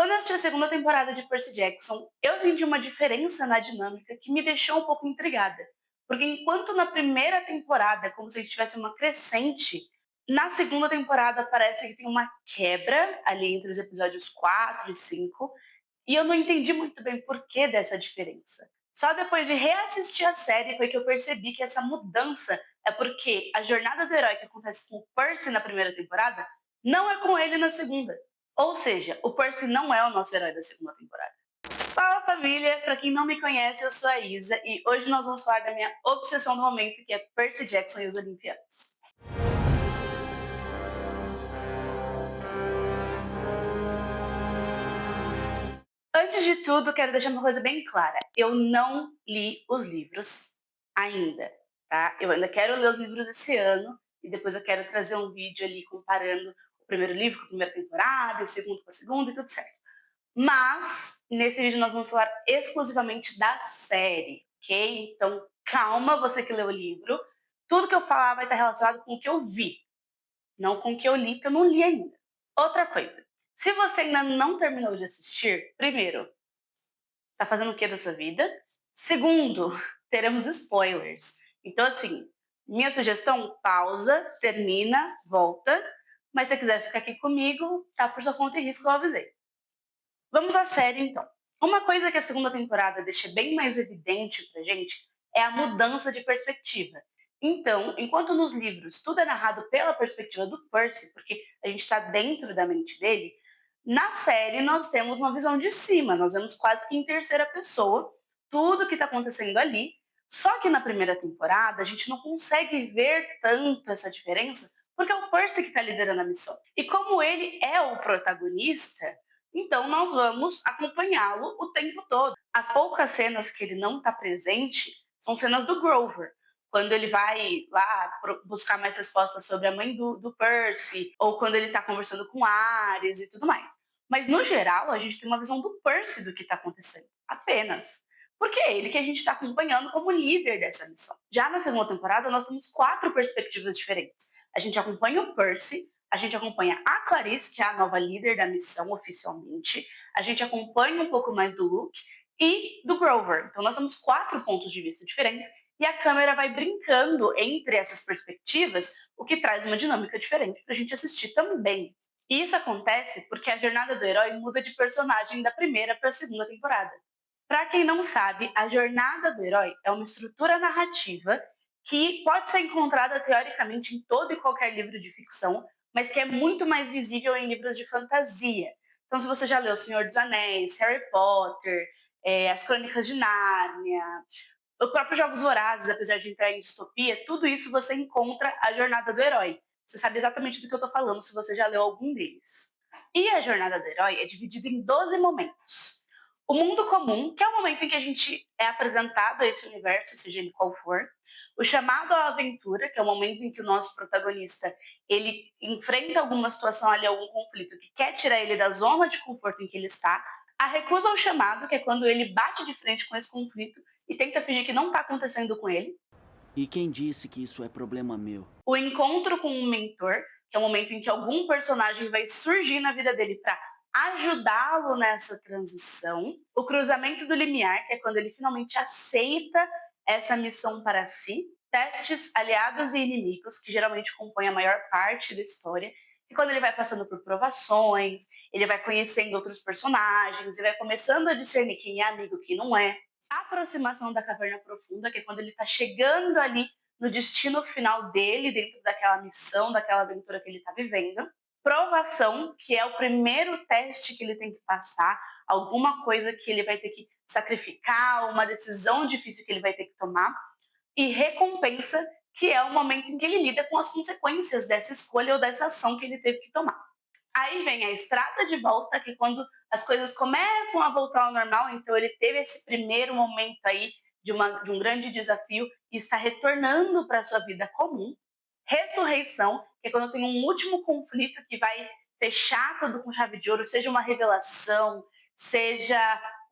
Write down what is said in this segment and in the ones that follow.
Quando eu assisti a segunda temporada de Percy Jackson, eu senti uma diferença na dinâmica que me deixou um pouco intrigada. Porque enquanto na primeira temporada é como se a gente tivesse uma crescente, na segunda temporada parece que tem uma quebra ali entre os episódios 4 e 5, e eu não entendi muito bem por que dessa diferença. Só depois de reassistir a série foi que eu percebi que essa mudança é porque a jornada do herói que acontece com o Percy na primeira temporada não é com ele na segunda. Ou seja, o Percy não é o nosso herói da segunda temporada. Fala família, pra quem não me conhece, eu sou a Isa e hoje nós vamos falar da minha obsessão do momento, que é Percy Jackson e os Olimpianos. Antes de tudo, quero deixar uma coisa bem clara. Eu não li os livros ainda, tá? Eu ainda quero ler os livros esse ano e depois eu quero trazer um vídeo ali comparando o primeiro livro com a primeira temporada, o segundo com a segunda e tudo certo. Mas, nesse vídeo nós vamos falar exclusivamente da série, ok? Então, calma, você que leu o livro. Tudo que eu falar vai estar relacionado com o que eu vi, não com o que eu li, porque eu não li ainda. Outra coisa, se você ainda não terminou de assistir, primeiro, tá fazendo o que da sua vida? Segundo, teremos spoilers. Então, assim, minha sugestão, pausa, termina, volta. Mas se você quiser ficar aqui comigo, tá por sua conta e risco, eu avisei. Vamos à série, então. Uma coisa que a segunda temporada deixa bem mais evidente pra gente é a mudança de perspectiva. Então, enquanto nos livros tudo é narrado pela perspectiva do Percy, porque a gente está dentro da mente dele, na série nós temos uma visão de cima, nós vemos quase que em terceira pessoa tudo que está acontecendo ali. Só que na primeira temporada a gente não consegue ver tanto essa diferença, porque é o Percy que está liderando a missão. E como ele é o protagonista, então nós vamos acompanhá-lo o tempo todo. As poucas cenas que ele não está presente são cenas do Grover, quando ele vai lá buscar mais respostas sobre a mãe do Percy, ou quando ele está conversando com Ares e tudo mais. Mas no geral, a gente tem uma visão do Percy do que está acontecendo, apenas. Porque é ele que a gente está acompanhando como líder dessa missão. Já na segunda temporada, nós temos 4 perspectivas diferentes. A gente acompanha o Percy, a gente acompanha a Clarice, que é a nova líder da missão oficialmente. A gente acompanha um pouco mais do Luke e do Grover. Então nós temos 4 pontos de vista diferentes e a câmera vai brincando entre essas perspectivas, o que traz uma dinâmica diferente para a gente assistir também. E isso acontece porque a jornada do herói muda de personagem da primeira para a segunda temporada. Para quem não sabe, a jornada do herói é uma estrutura narrativa que pode ser encontrada teoricamente em todo e qualquer livro de ficção, mas que é muito mais visível em livros de fantasia. Então, se você já leu O Senhor dos Anéis, Harry Potter, As Crônicas de Nárnia, os próprios Jogos Vorazes, apesar de entrar em distopia, tudo isso você encontra a jornada do herói. Você sabe exatamente do que eu estou falando se você já leu algum deles. E a jornada do herói é dividida em 12 momentos. O mundo comum, que é o momento em que a gente é apresentado a esse universo, seja ele qual for. O chamado à aventura, que é o momento em que o nosso protagonista ele enfrenta alguma situação ali, algum conflito que quer tirar ele da zona de conforto em que ele está. A recusa ao chamado, que é quando ele bate de frente com esse conflito e tenta fingir que não está acontecendo com ele. E quem disse que isso é problema meu? O encontro com um mentor, que é o momento em que algum personagem vai surgir na vida dele para ajudá-lo nessa transição. O cruzamento do limiar, que é quando ele finalmente aceita essa missão para si. Testes, aliados e inimigos, que geralmente compõem a maior parte da história. E quando ele vai passando por provações, ele vai conhecendo outros personagens e vai começando a discernir quem é amigo e quem não é. A aproximação da caverna profunda, que é quando ele está chegando ali no destino final dele, dentro daquela missão, daquela aventura que ele está vivendo. Provação, que é o primeiro teste que ele tem que passar, alguma coisa que ele vai ter que sacrificar, uma decisão difícil que ele vai ter que tomar. E recompensa, que é o momento em que ele lida com as consequências dessa escolha ou dessa ação que ele teve que tomar. Aí vem a estrada de volta, que quando as coisas começam a voltar ao normal, então ele teve esse primeiro momento aí de um grande desafio e está retornando para a sua vida comum. Ressurreição, que é quando tem um último conflito que vai fechar tudo com chave de ouro, seja uma revelação, seja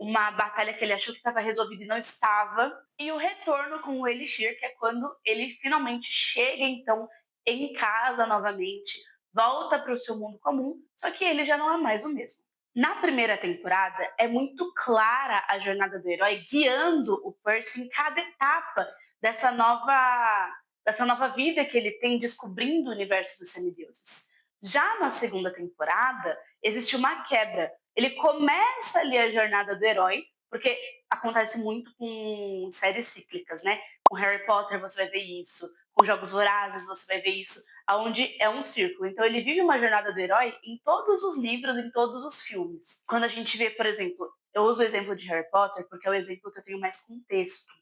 uma batalha que ele achou que estava resolvida e não estava. E o retorno com o Elixir, que é quando ele finalmente chega, então, em casa novamente, volta para o seu mundo comum, só que ele já não é mais o mesmo. Na primeira temporada, é muito clara a jornada do herói guiando o Percy em cada etapa dessa nova, dessa nova vida que ele tem descobrindo o universo dos semideuses. Já na segunda temporada, existe uma quebra. Ele começa ali a jornada do herói, porque acontece muito com séries cíclicas, né? Com Harry Potter você vai ver isso, com Jogos Vorazes você vai ver isso, aonde é um círculo. Então ele vive uma jornada do herói em todos os livros, em todos os filmes. Quando a gente vê, por exemplo, eu uso o exemplo de Harry Potter porque é o exemplo que eu tenho mais contexto,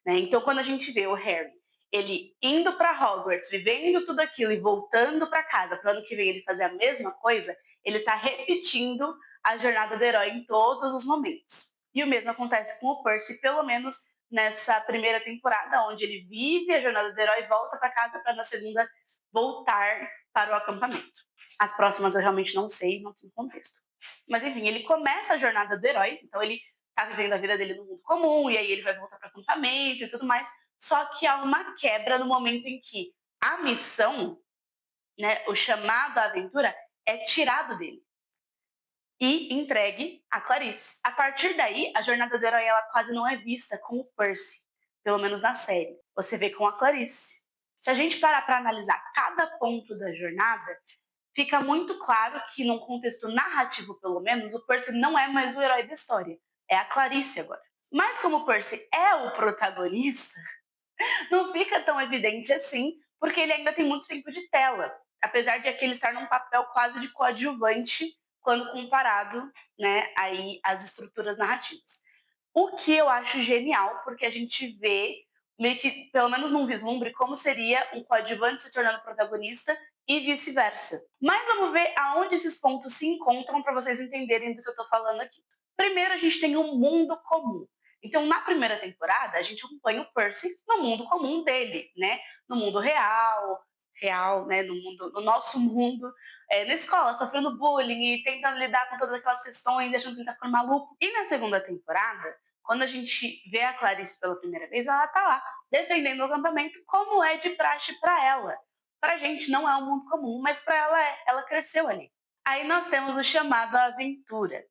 né? Então quando a gente vê o Harry, ele indo para Hogwarts, vivendo tudo aquilo e voltando para casa, para o ano que vem ele fazer a mesma coisa, ele está repetindo a jornada do herói em todos os momentos. E o mesmo acontece com o Percy, pelo menos nessa primeira temporada, onde ele vive a jornada do herói e volta para casa para na segunda voltar para o acampamento. As próximas eu realmente não sei, não tenho contexto. Mas enfim, ele começa a jornada do herói, então ele tá vivendo a vida dele no mundo comum, e aí ele vai voltar para o acampamento e tudo mais. Só que há uma quebra no momento em que a missão, né, o chamado à aventura, é tirado dele e entregue a Clarice. A partir daí, a jornada do herói ela quase não é vista com o Percy, pelo menos na série. Você vê com a Clarice. Se a gente parar para analisar cada ponto da jornada, fica muito claro que, num contexto narrativo, pelo menos, o Percy não é mais o herói da história. É a Clarice agora. Mas como o Percy é o protagonista, não fica tão evidente assim, porque ele ainda tem muito tempo de tela, apesar de aquele estar num papel quase de coadjuvante quando comparado, né, aí às estruturas narrativas. O que eu acho genial, porque a gente vê meio que, pelo menos num vislumbre, como seria um coadjuvante se tornando protagonista e vice-versa. Mas vamos ver aonde esses pontos se encontram para vocês entenderem do que eu estou falando aqui. Primeiro, a gente tem um mundo comum. Então, na primeira temporada, a gente acompanha o Percy no mundo comum dele, né? No mundo real, né? No nosso mundo, na escola, sofrendo bullying e tentando lidar com todas aquelas questões, achando que ele tá ficando maluco. E na segunda temporada, quando a gente vê a Clarice pela primeira vez, ela tá lá defendendo o acampamento, como é de praxe para ela. Pra gente não é um mundo comum, mas para ela é. Ela cresceu ali. Aí nós temos o chamado aventura.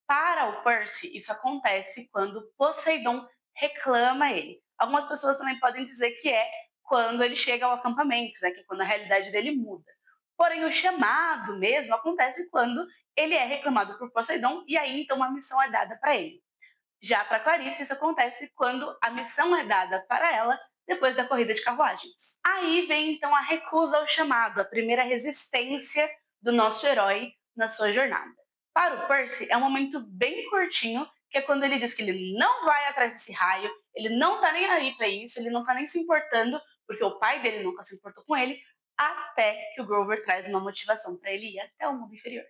Para o Percy, isso acontece quando Poseidon reclama ele. Algumas pessoas também podem dizer que é quando ele chega ao acampamento, né, que é quando a realidade dele muda. Porém, o chamado mesmo acontece quando ele é reclamado por Poseidon e aí então uma missão é dada para ele. Já para Clarice, isso acontece quando a missão é dada para ela depois da corrida de carruagens. Aí vem então a recusa ao chamado, a primeira resistência do nosso herói na sua jornada. Para o Percy, é um momento bem curtinho, que é quando ele diz que ele não vai atrás desse raio, ele não tá nem aí para isso, ele não tá nem se importando, porque o pai dele nunca se importou com ele, até que o Grover traz uma motivação para ele ir até o mundo inferior.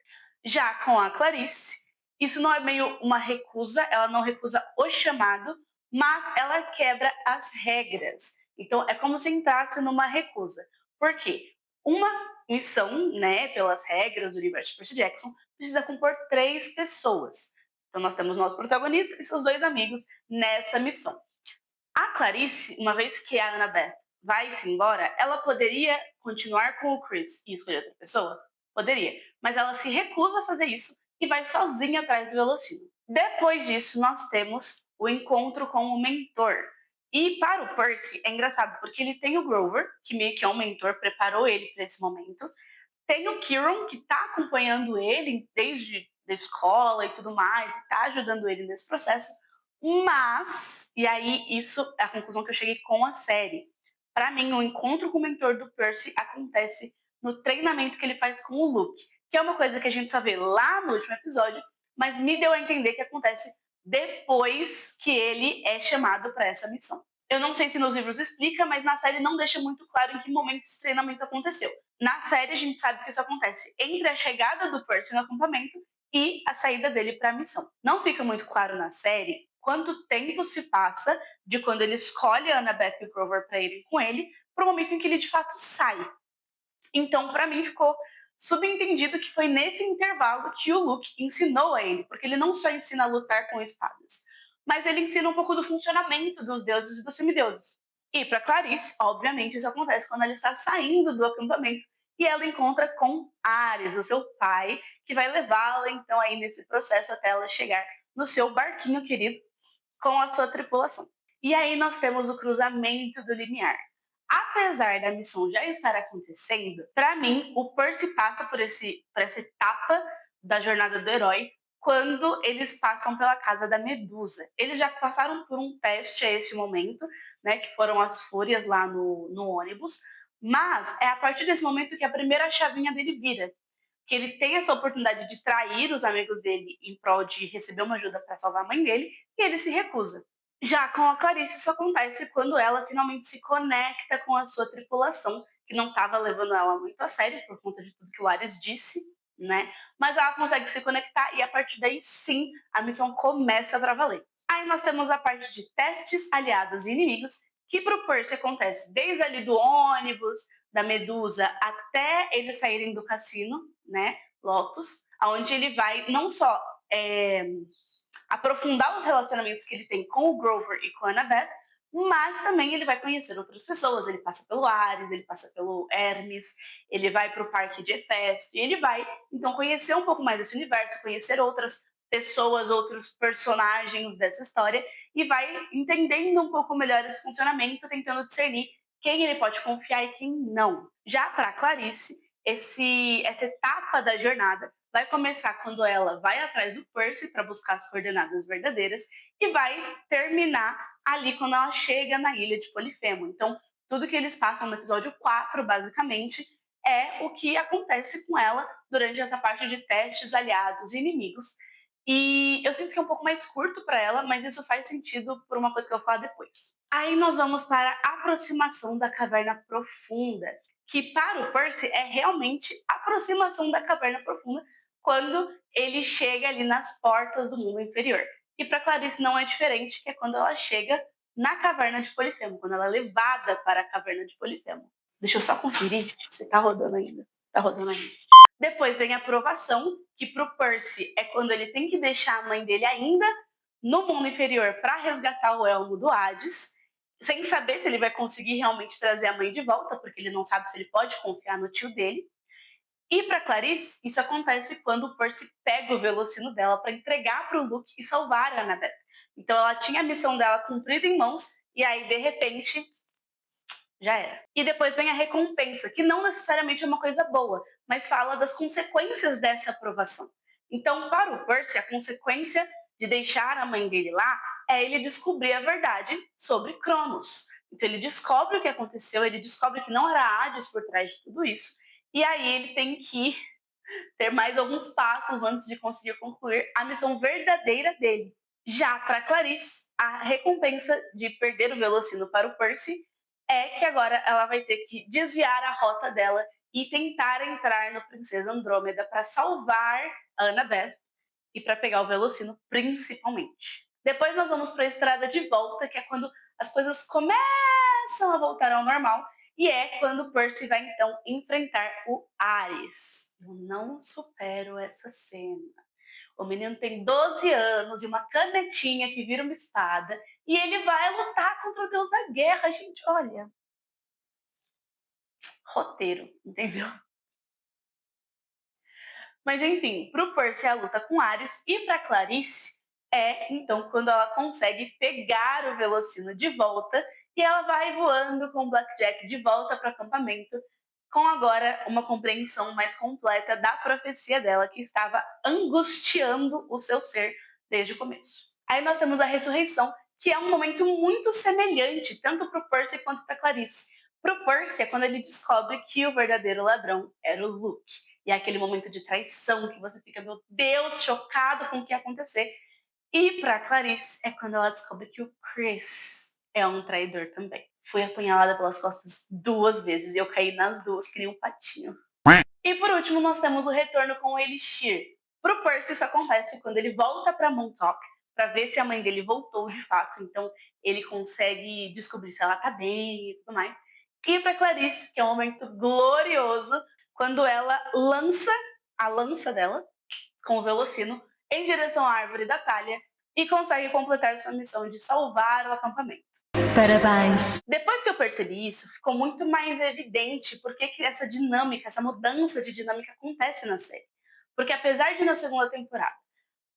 Já com a Clarice, isso não é meio uma recusa, ela não recusa o chamado, mas ela quebra as regras. Então é como se entrasse numa recusa. Por quê? Uma missão, né, pelas regras do universo de Percy Jackson, precisa compor 3 pessoas. Então nós temos nosso protagonista e seus 2 amigos nessa missão. A Clarice, uma vez que a Annabeth vai-se embora, ela poderia continuar com o Chris e escolher outra pessoa? Poderia. Mas ela se recusa a fazer isso e vai sozinha atrás do Velocino. Depois disso, nós temos o encontro com o mentor. E para o Percy, é engraçado, porque ele tem o Grover, que meio que é um mentor, preparou ele para esse momento. Tem o Kieran, que está acompanhando ele desde a escola e tudo mais, e está ajudando ele nesse processo. Mas, e aí isso é a conclusão que eu cheguei com a série. Para mim, o encontro com o mentor do Percy acontece no treinamento que ele faz com o Luke, que é uma coisa que a gente só vê lá no último episódio, mas me deu a entender que acontece depois que ele é chamado para essa missão. Eu não sei se nos livros explica, mas na série não deixa muito claro em que momento esse treinamento aconteceu. Na série a gente sabe que isso acontece entre a chegada do Percy no acampamento e a saída dele para a missão. Não fica muito claro na série quanto tempo se passa de quando ele escolhe a Annabeth e o Grover para irem com ele para o momento em que ele de fato sai. Então, para mim, ficou subentendido que foi nesse intervalo que o Luke ensinou a ele, porque ele não só ensina a lutar com espadas, mas ele ensina um pouco do funcionamento dos deuses e dos semideuses. E para Clarice, obviamente, isso acontece quando ela está saindo do acampamento e ela encontra com Ares, o seu pai, que vai levá-la então aí nesse processo até ela chegar no seu barquinho querido com a sua tripulação. E aí nós temos o cruzamento do limiar. Apesar da missão já estar acontecendo, para mim o Percy passa por essa etapa da jornada do herói quando eles passam pela casa da Medusa. Eles já passaram por um teste a esse momento, né, que foram as fúrias lá no ônibus, mas é a partir desse momento que a primeira chavinha dele vira, que ele tem essa oportunidade de trair os amigos dele em prol de receber uma ajuda para salvar a mãe dele, e ele se recusa. Já com a Clarice, isso acontece quando ela finalmente se conecta com a sua tripulação, que não estava levando ela muito a sério por conta de tudo que o Ares disse, né? Mas ela consegue se conectar e a partir daí sim a missão começa para valer. Aí nós temos a parte de testes, aliados e inimigos, que para o Percy acontece desde ali do ônibus, da Medusa, até eles saírem do cassino, né? Lotus, onde ele vai não só aprofundar os relacionamentos que ele tem com o Grover e com a Annabeth, mas também ele vai conhecer outras pessoas. Ele passa pelo Ares, ele passa pelo Hermes, ele vai para o parque de Hefesto, e ele vai, então, conhecer um pouco mais desse universo, conhecer outras pessoas, outros personagens dessa história, e vai entendendo um pouco melhor esse funcionamento, tentando discernir quem ele pode confiar e quem não. Já para Clarice, essa etapa da jornada vai começar quando ela vai atrás do Percy para buscar as coordenadas verdadeiras e vai terminar ali quando ela chega na ilha de Polifemo. Então, tudo que eles passam no episódio 4, basicamente, é o que acontece com ela durante essa parte de testes, aliados e inimigos. E eu sinto que é um pouco mais curto para ela, mas isso faz sentido por uma coisa que eu vou falar depois. Aí nós vamos para a aproximação da caverna profunda, que para o Percy é realmente a aproximação da caverna profunda quando ele chega ali nas portas do mundo inferior. E para Clarice não é diferente, que é quando ela chega na caverna de Polifemo, quando ela é levada para a caverna de Polifemo. Deixa eu só conferir se tá rodando ainda. Tá rodando ainda. Depois vem a aprovação, que para o Percy é quando ele tem que deixar a mãe dele ainda no mundo inferior para resgatar o elmo do Hades, sem saber se ele vai conseguir realmente trazer a mãe de volta, porque ele não sabe se ele pode confiar no tio dele. E para Clarice, isso acontece quando o Percy pega o velocino dela para entregar para o Luke e salvar a Annabeth. Então ela tinha a missão dela cumprida em mãos e aí de repente já era. E depois vem a recompensa, que não necessariamente é uma coisa boa, mas fala das consequências dessa aprovação. Então, para o Percy, a consequência de deixar a mãe dele lá é ele descobrir a verdade sobre Cronos. Então ele descobre o que aconteceu, ele descobre que não era Hades por trás de tudo isso, e aí ele tem que ter mais alguns passos antes de conseguir concluir a missão verdadeira dele. Já para Clarice, a recompensa de perder o Velocino para o Percy é que agora ela vai ter que desviar a rota dela e tentar entrar no Princesa Andrômeda para salvar a Annabeth e para pegar o Velocino principalmente. Depois nós vamos para a estrada de volta, que é quando as coisas começam a voltar ao normal, e é quando Percy vai então enfrentar o Ares. Eu não supero essa cena. O menino tem 12 anos e uma canetinha que vira uma espada, e ele vai lutar contra o deus da guerra, gente, olha. Roteiro, entendeu? Mas enfim, para o Percy a luta com Ares e para Clarice é então quando ela consegue pegar o Velocino de volta e ela vai voando com o Blackjack de volta para o acampamento, com agora uma compreensão mais completa da profecia dela que estava angustiando o seu ser desde o começo. Aí nós temos a ressurreição, que é um momento muito semelhante tanto para o Percy quanto para Clarice. Para o Percy é quando ele descobre que o verdadeiro ladrão era o Luke. E é aquele momento de traição que você fica, meu Deus, chocado com o que ia acontecer. E para Clarice é quando ela descobre que o Chris é um traidor também. Fui apunhalada pelas costas 2 vezes e eu caí nas duas, que nem um patinho. E por último, nós temos o retorno com o Elixir. Pro Percy, isso acontece quando ele volta para Montauk para ver se a mãe dele voltou de fato. Então, ele consegue descobrir se ela tá bem e tudo mais. E para Clarice, que é um momento glorioso, quando ela lança a lança dela com o Velocino em direção à árvore da Talha e consegue completar sua missão de salvar o acampamento. Parabéns! Depois que eu percebi isso, ficou muito mais evidente por que essa dinâmica, essa mudança de dinâmica acontece na série. Porque apesar de na segunda temporada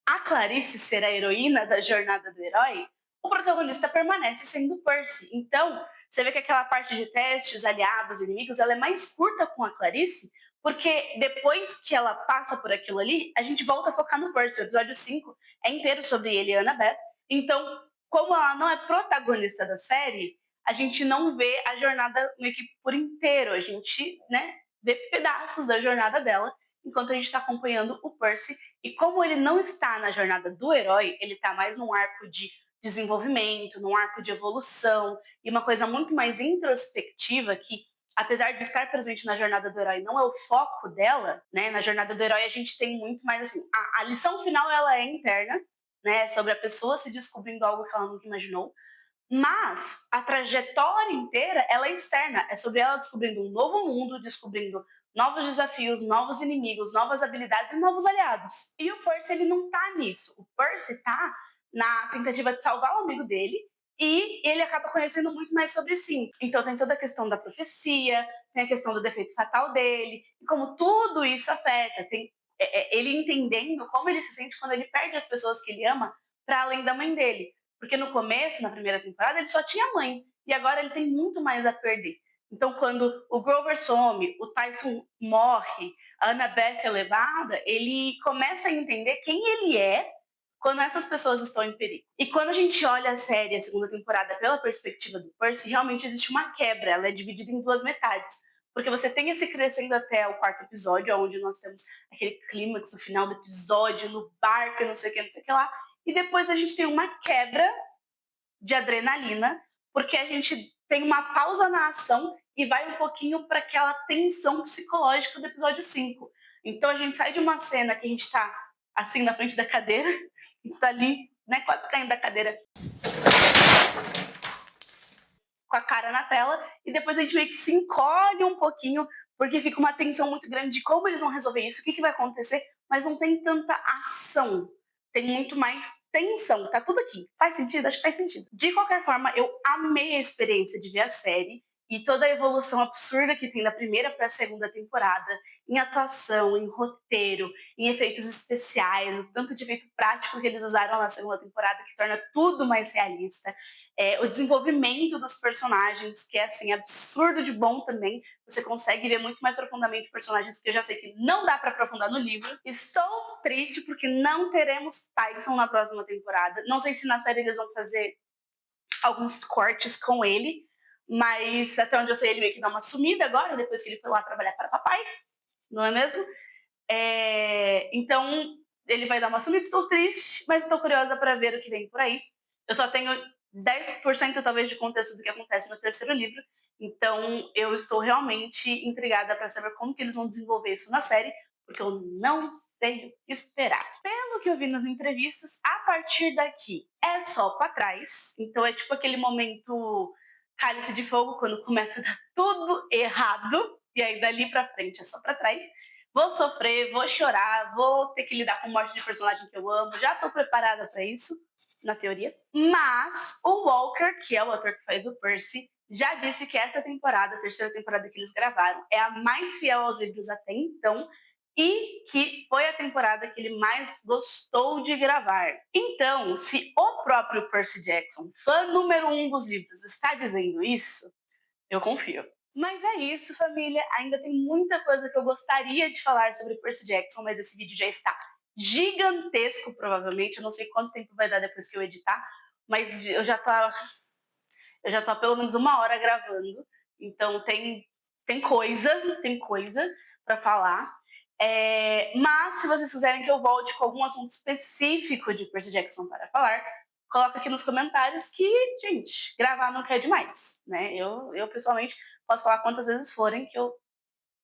a Clarice ser a heroína da jornada do herói, o protagonista permanece sendo o Percy. Então, você vê que aquela parte de testes, aliados, inimigos, ela é mais curta com a Clarice, porque depois que ela passa por aquilo ali, a gente volta a focar no Percy. O episódio 5 é inteiro sobre ele e a Annabeth. Então, como ela não é protagonista da série, a gente não vê a jornada meio que por inteiro. A gente, né, vê pedaços da jornada dela, enquanto a gente está acompanhando o Percy. E como ele não está na jornada do herói, ele está mais num arco de desenvolvimento, num arco de evolução, e uma coisa muito mais introspectiva que, apesar de estar presente na jornada do herói, não é o foco dela, né? Na jornada do herói a gente tem muito mais assim, a lição final ela é interna, né? Sobre a pessoa se descobrindo algo que ela nunca imaginou, mas a trajetória inteira ela é externa, é sobre ela descobrindo um novo mundo, descobrindo novos desafios, novos inimigos, novas habilidades e novos aliados. E o Percy ele não tá nisso. O Percy tá na tentativa de salvar o amigo dele e ele acaba conhecendo muito mais sobre si. Então tem toda a questão da profecia, tem a questão do defeito fatal dele, e como tudo isso afeta, tem ele entendendo como ele se sente quando ele perde as pessoas que ele ama para além da mãe dele. Porque no começo, na primeira temporada, ele só tinha mãe. E agora ele tem muito mais a perder. Então, quando o Grover some, o Tyson morre, a Annabeth é levada, ele começa a entender quem ele é quando essas pessoas estão em perigo. E quando a gente olha a série, a segunda temporada, pela perspectiva do Percy, realmente existe uma quebra. Ela é dividida em duas metades. Porque você tem esse crescendo até o quarto episódio, onde nós temos aquele clímax no final do episódio, no barco, não sei o que, não sei o que lá. E depois a gente tem uma quebra de adrenalina, porque a gente tem uma pausa na ação e vai um pouquinho para aquela tensão psicológica do episódio 5. Então a gente sai de uma cena que a gente está assim na frente da cadeira, a gente tá ali, né, quase caindo da cadeira com a cara na tela, e depois a gente meio que se encolhe um pouquinho, porque fica uma tensão muito grande de como eles vão resolver isso, o que vai acontecer, mas não tem tanta ação. Tem muito mais tensão, tá tudo aqui. Faz sentido? Acho que faz sentido. De qualquer forma, eu amei a experiência de ver a série e toda a evolução absurda que tem da primeira para a segunda temporada, em atuação, em roteiro, em efeitos especiais, o tanto de efeito prático que eles usaram na segunda temporada, que torna tudo mais realista. O desenvolvimento dos personagens, que é assim, absurdo de bom também. Você consegue ver muito mais profundamente personagens que eu já sei que não dá para aprofundar no livro. Estou triste porque não teremos Tyson na próxima temporada. Não sei se na série eles vão fazer alguns cortes com ele, mas até onde eu sei ele meio que dá uma sumida agora, depois que ele foi lá trabalhar para papai, não é mesmo? Então ele vai dar uma sumida, estou triste, mas estou curiosa para ver o que vem por aí. Eu só tenho 10% talvez de contexto do que acontece no terceiro livro, então eu estou realmente intrigada para saber como que eles vão desenvolver isso na série, porque eu não sei o que esperar. Pelo que eu vi nas entrevistas, a partir daqui é só para trás, então é tipo aquele momento cálice de fogo, quando começa a dar tudo errado, e aí dali para frente é só para trás. Vou sofrer, vou chorar, vou ter que lidar com morte de personagem que eu amo, já tô preparada para isso, na teoria. Mas o Walker, que é o ator que faz o Percy, já disse que essa temporada, a terceira temporada que eles gravaram, é a mais fiel aos livros até então e que foi a temporada que ele mais gostou de gravar. Então, se o próprio Percy Jackson, fã número 1 dos livros, está dizendo isso, eu confio. Mas é isso, família. Ainda tem muita coisa que eu gostaria de falar sobre Percy Jackson, mas esse vídeo já está gigantesco, provavelmente. Eu não sei quanto tempo vai dar depois que eu editar, mas eu já tô há pelo menos 1 hora gravando. Então tem coisa para falar. Mas se vocês quiserem que eu volte com algum assunto específico de Percy Jackson para falar, coloca aqui nos comentários que, gente, gravar não quer demais, né? Eu pessoalmente posso falar quantas vezes forem que eu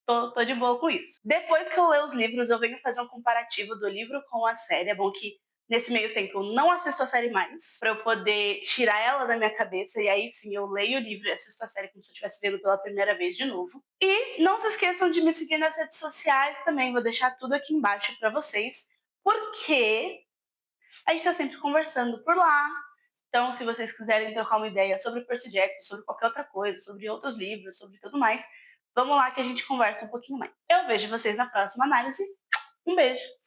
tô de boa com isso. Depois que eu ler os livros, eu venho fazer um comparativo do livro com a série. É bom que nesse meio tempo eu não assisto a série mais, para eu poder tirar ela da minha cabeça, e aí sim eu leio o livro e assisto a série como se eu estivesse vendo pela primeira vez de novo. E não se esqueçam de me seguir nas redes sociais também, vou deixar tudo aqui embaixo para vocês, porque a gente tá sempre conversando por lá. Então, se vocês quiserem trocar uma ideia sobre Percy Jackson, sobre qualquer outra coisa, sobre outros livros, sobre tudo mais, vamos lá que a gente conversa um pouquinho mais. Eu vejo vocês na próxima análise. Um beijo.